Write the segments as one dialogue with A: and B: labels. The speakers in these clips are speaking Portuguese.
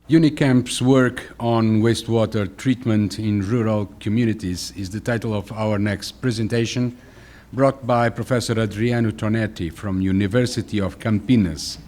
A: UNICAMP's work on wastewater treatment in rural communities is the title of our next presentation, brought by Professor Adriano Tonetti from University of Campinas.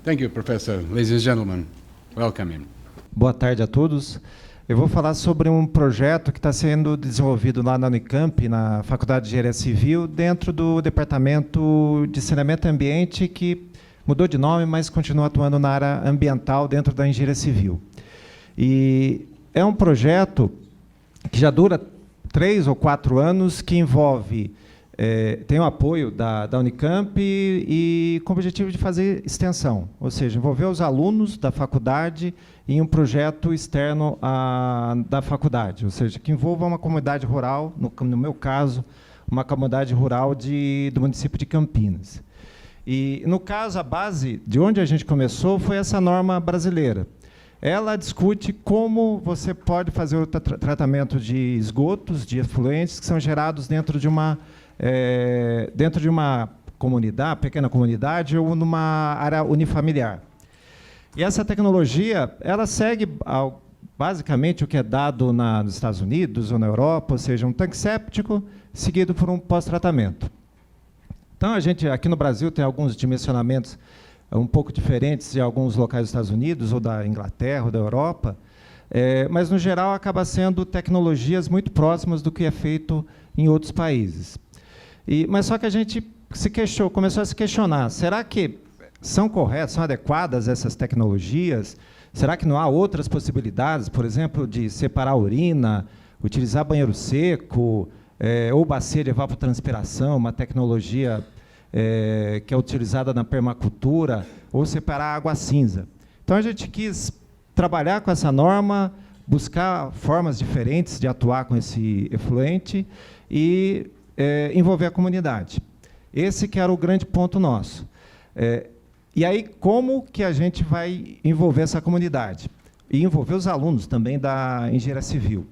A: Thank you, Professor. Ladies and gentlemen, welcome him.
B: Boa tarde a todos. Eu vou falar sobre um projeto que está sendo desenvolvido lá na Unicamp, na Faculdade de Engenharia Civil, dentro do Departamento de Saneamento e Ambiente, que mudou de nome, mas continua atuando na área ambiental dentro da engenharia civil. E é um projeto que já dura 3 ou 4 anos, que envolve, tem o apoio da Unicamp e com o objetivo de fazer extensão, ou seja, envolver os alunos da faculdade em um projeto externo da faculdade, ou seja, que envolva uma comunidade rural, no meu caso, uma comunidade rural do município de Campinas. E, no caso, a base de onde a gente começou foi essa norma brasileira. Ela discute como você pode fazer o tratamento de esgotos, de efluentes, que são gerados dentro de uma comunidade, pequena comunidade, ou numa área unifamiliar. E essa tecnologia, ela segue, basicamente, o que é dado nos Estados Unidos ou na Europa, ou seja, um tanque séptico seguido por um pós-tratamento. Então, a gente, aqui no Brasil, tem alguns dimensionamentos um pouco diferentes de alguns locais dos Estados Unidos, ou da Inglaterra, ou da Europa, mas, no geral, acaba sendo tecnologias muito próximas do que é feito em outros países. Mas só que a gente começou a se questionar, será que são corretas, são adequadas essas tecnologias? Será que não há outras possibilidades, por exemplo, de separar a urina, utilizar banheiro seco, ou bacia de evapotranspiração, uma tecnologia que é utilizada na permacultura, ou separar água cinza. Então, a gente quis trabalhar com essa norma, buscar formas diferentes de atuar com esse efluente e envolver a comunidade. Esse que era o grande ponto nosso. E aí, como que a gente vai envolver essa comunidade? E envolver os alunos também da engenharia civil.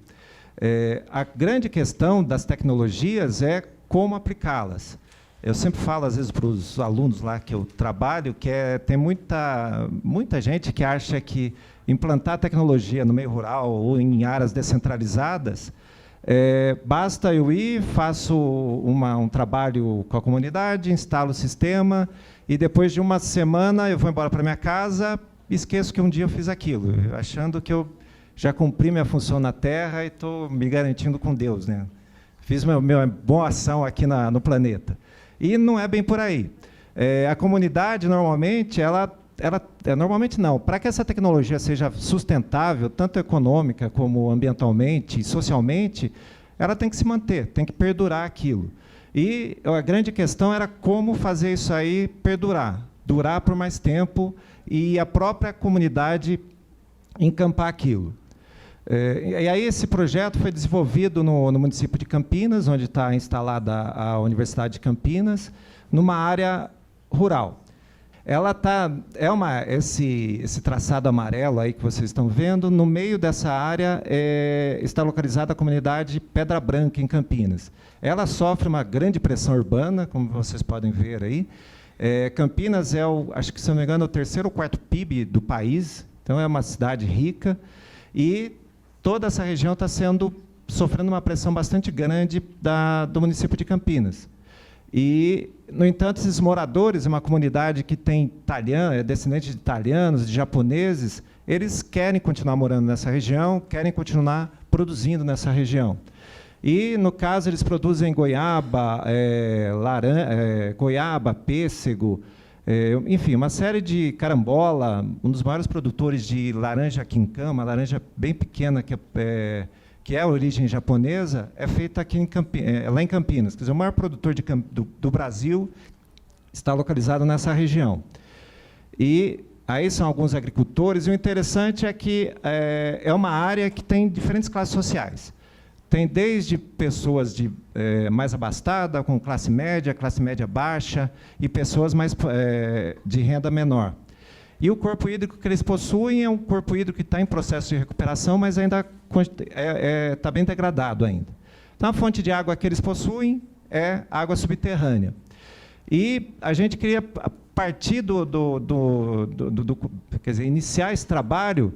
B: A grande questão das tecnologias é como aplicá-las. Eu sempre falo, às vezes, para os alunos lá que eu trabalho, que tem muita gente que acha que implantar tecnologia no meio rural ou em áreas descentralizadas, basta eu ir, faço um trabalho com a comunidade, instalo o sistema, e depois de uma semana eu vou embora para minha casa e esqueço que um dia eu fiz aquilo, achando que eu já cumpri minha função na Terra e estou me garantindo com Deus, né? Fiz minha boa ação aqui no planeta. E não é bem por aí. A comunidade, normalmente, normalmente não. Para que essa tecnologia seja sustentável, tanto econômica como ambientalmente e socialmente, ela tem que se manter, tem que perdurar aquilo. E a grande questão era como fazer isso aí perdurar, durar por mais tempo e a própria comunidade encampar aquilo. E aí esse projeto foi desenvolvido no município de Campinas, onde está instalada a Universidade de Campinas, numa área rural. Ela esse traçado amarelo aí que vocês estão vendo, no meio dessa área está localizada a comunidade Pedra Branca, em Campinas. Ela sofre uma grande pressão urbana, como vocês podem ver aí. Campinas acho que, se não me engano, é o 3º ou 4º PIB do país, então é uma cidade rica, e toda essa região está sofrendo uma pressão bastante grande do município de Campinas. E, no entanto, esses moradores, uma comunidade que tem descendentes de italianos, de japoneses, eles querem continuar morando nessa região, querem continuar produzindo nessa região. E, no caso, eles produzem goiaba, pêssego, enfim, uma série de carambola, um dos maiores produtores de laranja quincan, uma laranja bem pequena, que é a origem japonesa, é feita aqui lá em Campinas. Quer dizer, o maior produtor do Brasil está localizado nessa região. E aí são alguns agricultores, e o interessante é que é uma área que tem diferentes classes sociais. Tem desde pessoas mais abastadas, com classe média baixa, e pessoas de renda menor. E o corpo hídrico que eles possuem é um corpo hídrico que está em processo de recuperação, mas ainda está bem degradado ainda. Então, a fonte de água que eles possuem é água subterrânea. E a gente queria partir quer dizer, iniciar esse trabalho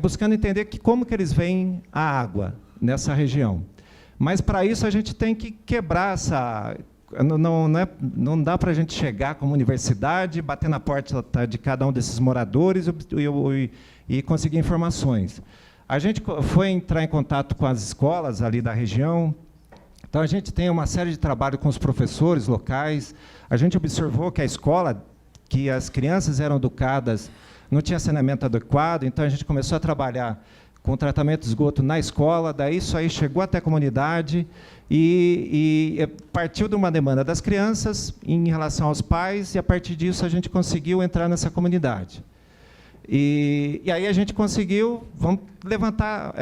B: buscando entender como que eles veem a água nessa região. Mas, para isso, a gente tem que quebrar essa... Não dá para a gente chegar como universidade, bater na porta de cada um desses moradores e conseguir informações. A gente foi entrar em contato com as escolas ali da região. Então, a gente tem uma série de trabalho com os professores locais. A gente observou que a escola, que as crianças eram educadas, não tinha saneamento adequado, então a gente começou a trabalhar com tratamento de esgoto na escola, daí isso aí chegou até a comunidade e partiu de uma demanda das crianças em relação aos pais, e a partir disso a gente conseguiu entrar nessa comunidade. E aí a gente conseguiu, vamos levantar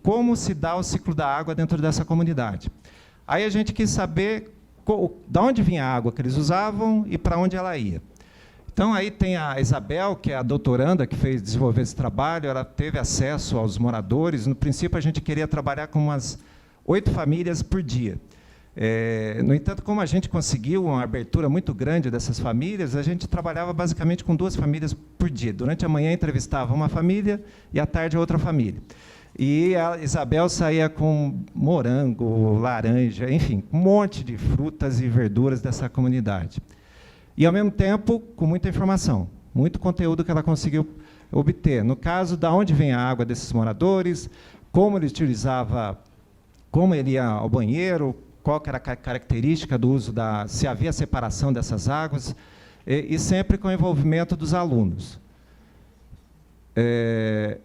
B: como se dá o ciclo da água dentro dessa comunidade. Aí a gente quis saber de onde vinha a água que eles usavam e para onde ela ia. Então, aí tem a Isabel, que é a doutoranda que fez desenvolver esse trabalho, ela teve acesso aos moradores. No princípio, a gente queria trabalhar com umas 8 famílias por dia. No entanto, como a gente conseguiu uma abertura muito grande dessas famílias, a gente trabalhava basicamente com 2 famílias por dia. Durante a manhã, entrevistava uma família e, à tarde, outra família. E a Isabel saía com morango, laranja, enfim, um monte de frutas e verduras dessa comunidade. E, ao mesmo tempo, com muita informação, muito conteúdo que ela conseguiu obter. No caso, de onde vem a água desses moradores, como ele utilizava, como ele ia ao banheiro, qual que era a característica do uso se havia separação dessas águas, e sempre com o envolvimento dos alunos.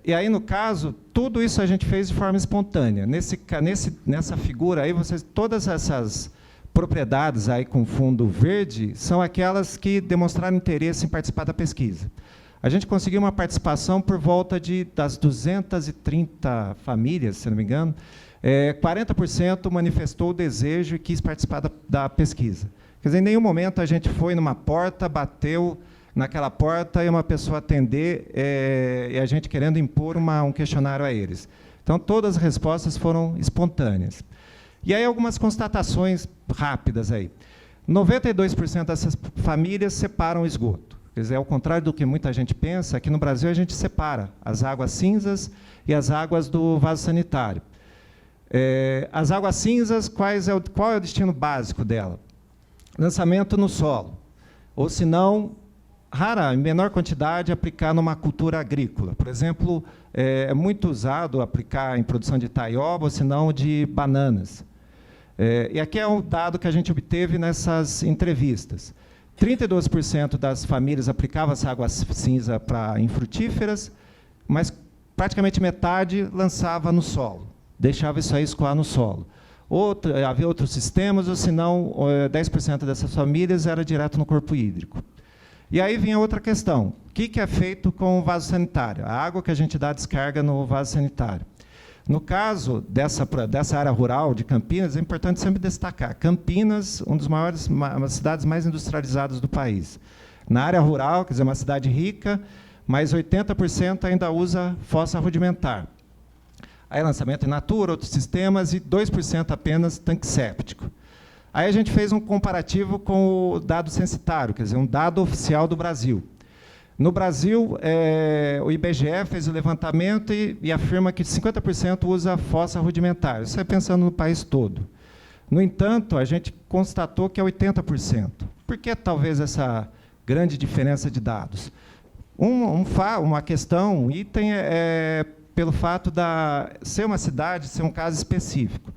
B: E aí, no caso, tudo isso a gente fez de forma espontânea. Nessa figura aí, todas essas propriedades aí com fundo verde são aquelas que demonstraram interesse em participar da pesquisa. A gente conseguiu uma participação por volta das 230 famílias, se não me engano, 40% manifestou o desejo e quis participar da pesquisa. Quer dizer, em nenhum momento a gente foi numa porta, bateu naquela porta e uma pessoa atender e a gente querendo impor um questionário a eles. Então, todas as respostas foram espontâneas. E aí, algumas constatações rápidas aí. 92% dessas famílias separam o esgoto. Quer dizer, ao contrário do que muita gente pensa, aqui no Brasil a gente separa as águas cinzas e as águas do vaso sanitário. As águas cinzas, qual é o destino básico dela? Lançamento no solo. Ou, se não, em menor quantidade, aplicar numa cultura agrícola. Por exemplo, é muito usado aplicar em produção de taioba, ou se não, de bananas. E aqui é um dado que a gente obteve nessas entrevistas. 32% das famílias aplicavam essa água cinza em frutíferas, mas praticamente metade lançava no solo, deixava isso aí escoar no solo. Havia outros sistemas, ou se não, 10% dessas famílias era direto no corpo hídrico. E aí vinha outra questão. O que é feito com o vaso sanitário? A água que a gente dá descarga no vaso sanitário. No caso dessa área rural de Campinas, é importante sempre destacar. Campinas, uma das cidades mais industrializadas do país. Na área rural, quer dizer, uma cidade rica, mas 80% ainda usa fossa rudimentar. Aí lançamento in natura, outros sistemas, e 2% apenas tanque séptico. Aí a gente fez um comparativo com o dado censitário, quer dizer, um dado oficial do Brasil. No Brasil, o IBGE fez o levantamento e afirma que 50% usa fossa rudimentar. Isso é pensando no país todo. No entanto, a gente constatou que é 80%. Por que talvez essa grande diferença de dados? Uma questão, um item pelo fato de ser uma cidade, ser um caso específico.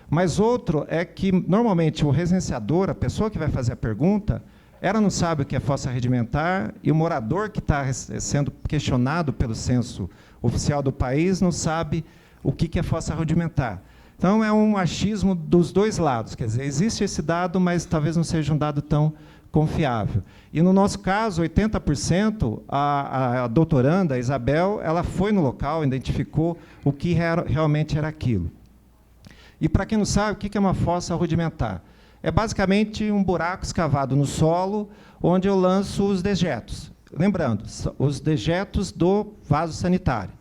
B: Mas outro é que, normalmente, o recenseador, a pessoa que vai fazer a pergunta, ela não sabe o que é fossa rudimentar, e o morador que está sendo questionado pelo censo oficial do país não sabe o que é fossa rudimentar. Então, é um achismo dos dois lados. Quer dizer, existe esse dado, mas talvez não seja um dado tão confiável. E, no nosso caso, 80%, a doutoranda, a Isabel, ela foi no local, identificou o que realmente era aquilo. E, para quem não sabe, o que é uma fossa rudimentar? É basicamente um buraco escavado no solo, onde eu lanço os dejetos. Lembrando, os dejetos do vaso sanitário.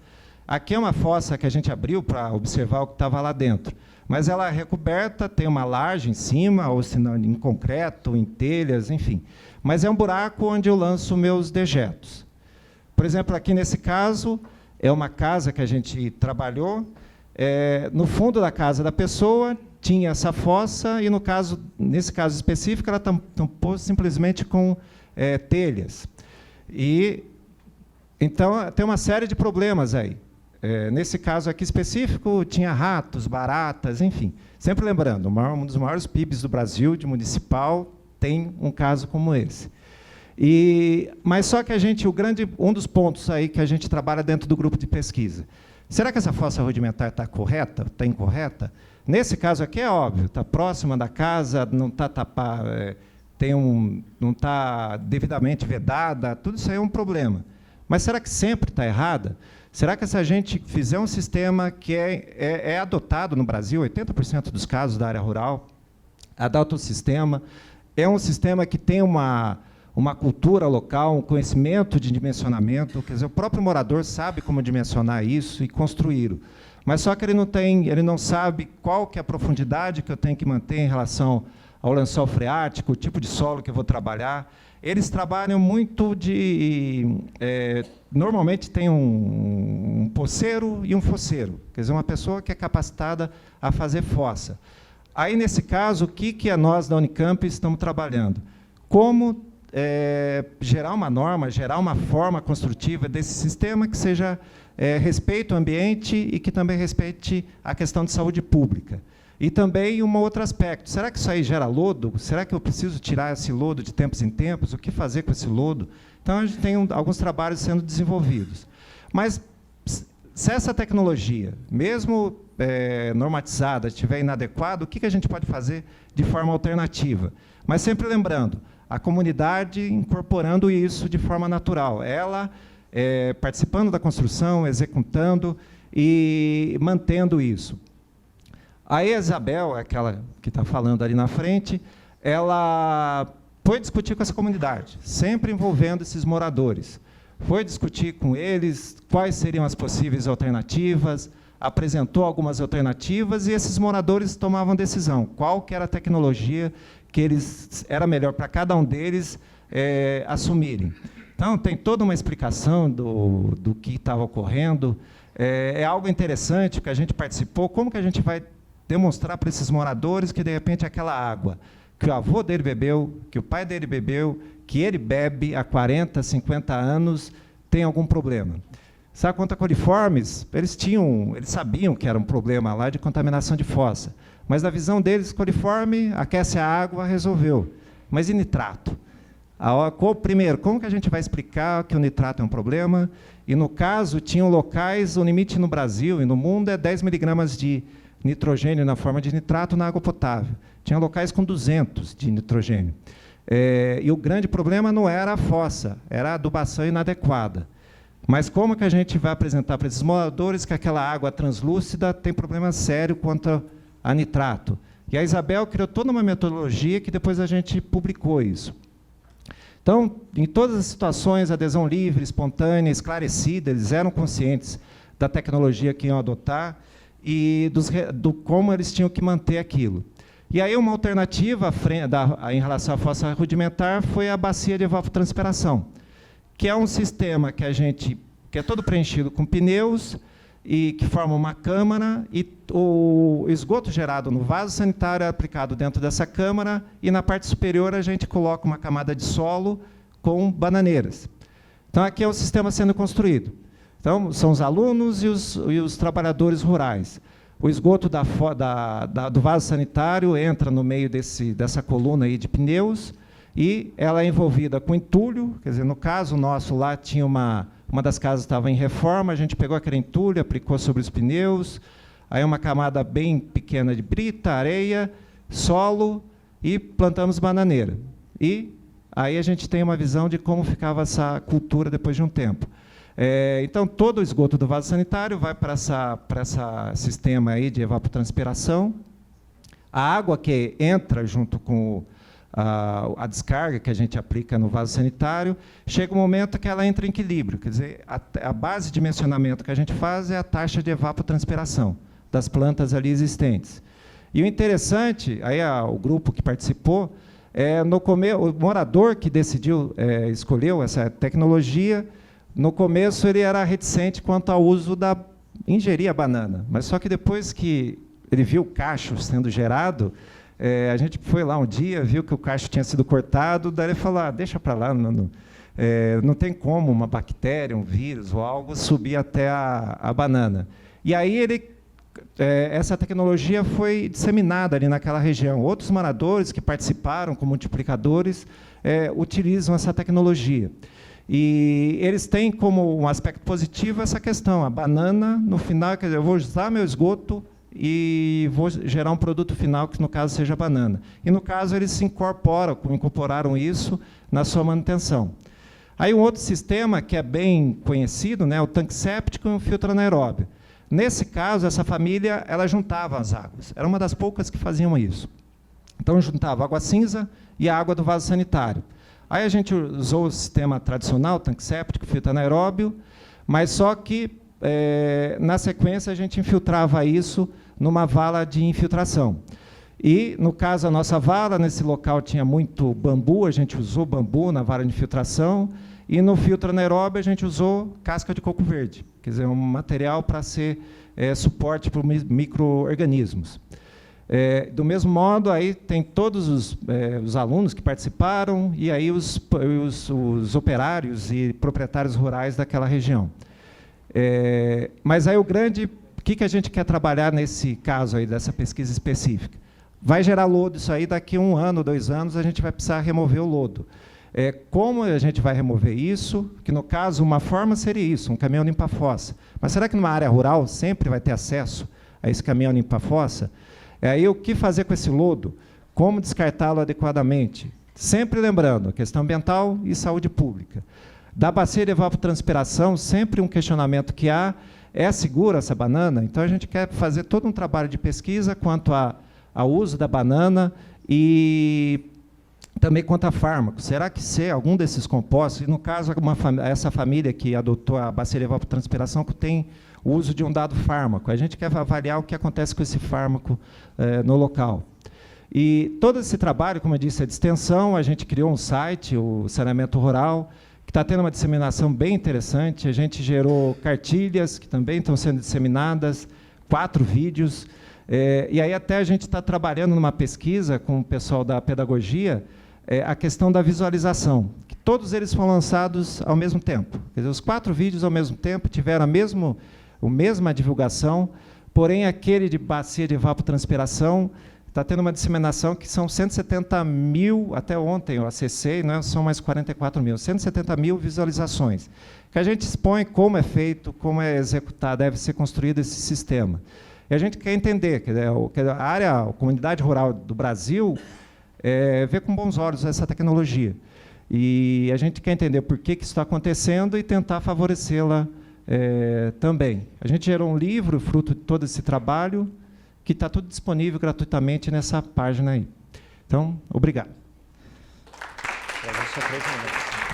B: Aqui é uma fossa que a gente abriu para observar o que estava lá dentro. Mas ela é recoberta, tem uma laje em cima, ou se não, em concreto, em telhas, enfim. mas é um buraco onde eu lanço meus dejetos. Por exemplo, aqui nesse caso, é uma casa que a gente trabalhou. No fundo da casa da pessoa tinha essa fossa e, nesse caso específico, ela tampou simplesmente com telhas. Então, tem uma série de problemas aí. Nesse caso aqui específico, tinha ratos, baratas, enfim. Sempre lembrando, um dos maiores PIBs do Brasil, de municipal, tem um caso como esse. Mas só que um dos pontos aí que a gente trabalha dentro do grupo de pesquisa, será que essa fossa rudimentar está correta, está incorreta? Nesse caso aqui é óbvio, está próxima da casa, não está não está devidamente vedada, tudo isso aí é um problema. Mas será que sempre está errada? Será que se a gente fizer um sistema que é adotado no Brasil, 80% dos casos da área rural, adota um sistema, é um sistema que tem uma cultura local, um conhecimento de dimensionamento, quer dizer, o próprio morador sabe como dimensionar isso e construí-lo. Mas só que ele não sabe qual que é a profundidade que eu tenho que manter em relação ao lençol freático, o tipo de solo que eu vou trabalhar. Eles trabalham muito normalmente tem um poceiro e um fosseiro, quer dizer, uma pessoa que é capacitada a fazer fossa. Aí, nesse caso, o que nós da Unicamp estamos trabalhando? Como gerar uma norma, gerar uma forma construtiva desse sistema que seja respeite o ambiente e que também respeite a questão de saúde pública. E também um outro aspecto, será que isso aí gera lodo? Será que eu preciso tirar esse lodo de tempos em tempos? O que fazer com esse lodo? Então, a gente tem alguns trabalhos sendo desenvolvidos. Mas, se essa tecnologia, mesmo normatizada, estiver inadequada, o que a gente pode fazer de forma alternativa? Mas sempre lembrando, a comunidade incorporando isso de forma natural, ela participando da construção, executando e mantendo isso. A Isabel, aquela que está falando ali na frente, ela foi discutir com essa comunidade, sempre envolvendo esses moradores. Foi discutir com eles quais seriam as possíveis alternativas, apresentou algumas alternativas e esses moradores tomavam decisão. Qual que era a tecnologia que era melhor para cada um deles assumirem. Então, tem toda uma explicação do que estava ocorrendo. É algo interessante, que a gente participou. Como que a gente vai demonstrar para esses moradores que, de repente, aquela água que o avô dele bebeu, que o pai dele bebeu, que ele bebe há 40, 50 anos, tem algum problema? Sabe quanto a coliformes? Eles sabiam que era um problema lá de contaminação de fossa. Mas, na visão deles, coliforme aquece a água, resolveu. Mas e nitrato? Primeiro, como que a gente vai explicar que o nitrato é um problema? E, no caso, tinham locais, o limite no Brasil e no mundo é 10 miligramas de nitrogênio na forma de nitrato na água potável. Tinha locais com 200 de nitrogênio. E o grande problema não era a fossa, era a adubação inadequada. Mas como que a gente vai apresentar para esses moradores que aquela água translúcida tem problema sério quanto a nitrato? E a Isabel criou toda uma metodologia que depois a gente publicou isso. Então, em todas as situações, adesão livre, espontânea, esclarecida, eles eram conscientes da tecnologia que iam adotar e do como eles tinham que manter aquilo. E aí uma alternativa em relação à fossa rudimentar foi a bacia de evapotranspiração, que é um sistema que é todo preenchido com pneus e que forma uma câmara, e o esgoto gerado no vaso sanitário é aplicado dentro dessa câmara e na parte superior a gente coloca uma camada de solo com bananeiras. Então aqui é o sistema sendo construído. Então, são os alunos e os trabalhadores rurais. O esgoto do vaso sanitário entra no meio dessa coluna aí de pneus e ela é envolvida com entulho, quer dizer, no caso nosso lá tinha uma das casas estava em reforma, a gente pegou aquele entulho, aplicou sobre os pneus, aí uma camada bem pequena de brita, areia, solo e plantamos bananeira. E aí a gente tem uma visão de como ficava essa cultura depois de um tempo. Então, todo o esgoto do vaso sanitário vai para esse sistema aí de evapotranspiração. A água que entra junto com a descarga que a gente aplica no vaso sanitário, chega um momento que ela entra em equilíbrio. Quer dizer, a base de dimensionamento que a gente faz é a taxa de evapotranspiração das plantas ali existentes. E o interessante, aí o grupo que participou, O morador que decidiu, escolheu essa tecnologia, no começo ele era reticente quanto ao uso ingerir a banana, mas só que depois que ele viu o cacho sendo gerado, a gente foi lá um dia, viu que o cacho tinha sido cortado, daí ele falou, deixa para lá, não tem como uma bactéria, um vírus ou algo subir até a banana. E aí essa tecnologia foi disseminada ali naquela região. Outros moradores que participaram como multiplicadores utilizam essa tecnologia. E eles têm como um aspecto positivo essa questão. A banana, no final, quer dizer, eu vou usar meu esgoto e vou gerar um produto final, que no caso seja a banana. E no caso eles incorporaram isso na sua manutenção. Aí um outro sistema que é bem conhecido, né, o tanque séptico e o filtro anaeróbio. Nesse caso, essa família ela juntava as águas. Era uma das poucas que faziam isso. Então, juntava água cinza e a água do vaso sanitário. Aí a gente usou o sistema tradicional, tanque séptico, filtro anaeróbio, mas só que, na sequência, a gente infiltrava isso numa vala de infiltração. E, no caso, a nossa vala, nesse local tinha muito bambu, a gente usou bambu na vala de infiltração, e no filtro anaeróbio a gente usou casca de coco verde, quer dizer, um material para ser suporte para os micro-organismos. Do mesmo modo, aí tem todos os alunos que participaram e aí os operários e proprietários rurais daquela região. Mas aí o que a gente quer trabalhar nesse caso aí, dessa pesquisa específica? Vai gerar lodo isso aí, daqui a 1 ano, 2 anos, a gente vai precisar remover o lodo. Como a gente vai remover isso? Que, no caso, uma forma seria isso, um caminhão limpa-fossa. Mas será que numa área rural sempre vai ter acesso a esse caminhão limpa-fossa? Aí, o que fazer com esse lodo? Como descartá-lo adequadamente? Sempre lembrando, a questão ambiental e saúde pública. Da bacia de evapotranspiração, sempre um questionamento que há, é segura essa banana? Então, a gente quer fazer todo um trabalho de pesquisa quanto ao uso da banana e também quanto a fármacos. Será que ser algum desses compostos, e no caso, essa família que adotou a bacia de evapotranspiração, que tem o uso de um dado fármaco. A gente quer avaliar o que acontece com esse fármaco no local. E todo esse trabalho, como eu disse, é de extensão. A gente criou um site, o Saneamento Rural, que está tendo uma disseminação bem interessante. A gente gerou cartilhas, que também estão sendo disseminadas, 4 vídeos. E aí até a gente está trabalhando numa pesquisa com o pessoal da pedagogia, a questão da visualização, que todos eles foram lançados ao mesmo tempo. Quer dizer, os 4 vídeos ao mesmo tempo tiveram a mesma divulgação, porém aquele de bacia de evapotranspiração está tendo uma disseminação que são 170 mil, até ontem eu acessei, não são mais 44 mil, 170 mil visualizações, que a gente expõe como é feito, como é executado, deve ser construído esse sistema. E a gente quer entender, que a comunidade rural do Brasil vê com bons olhos essa tecnologia. E a gente quer entender por que isso está acontecendo e tentar favorecê-la também. A gente gerou um livro, fruto de todo esse trabalho, que está tudo disponível gratuitamente nessa página aí. Então, obrigado. Só 3 minutos.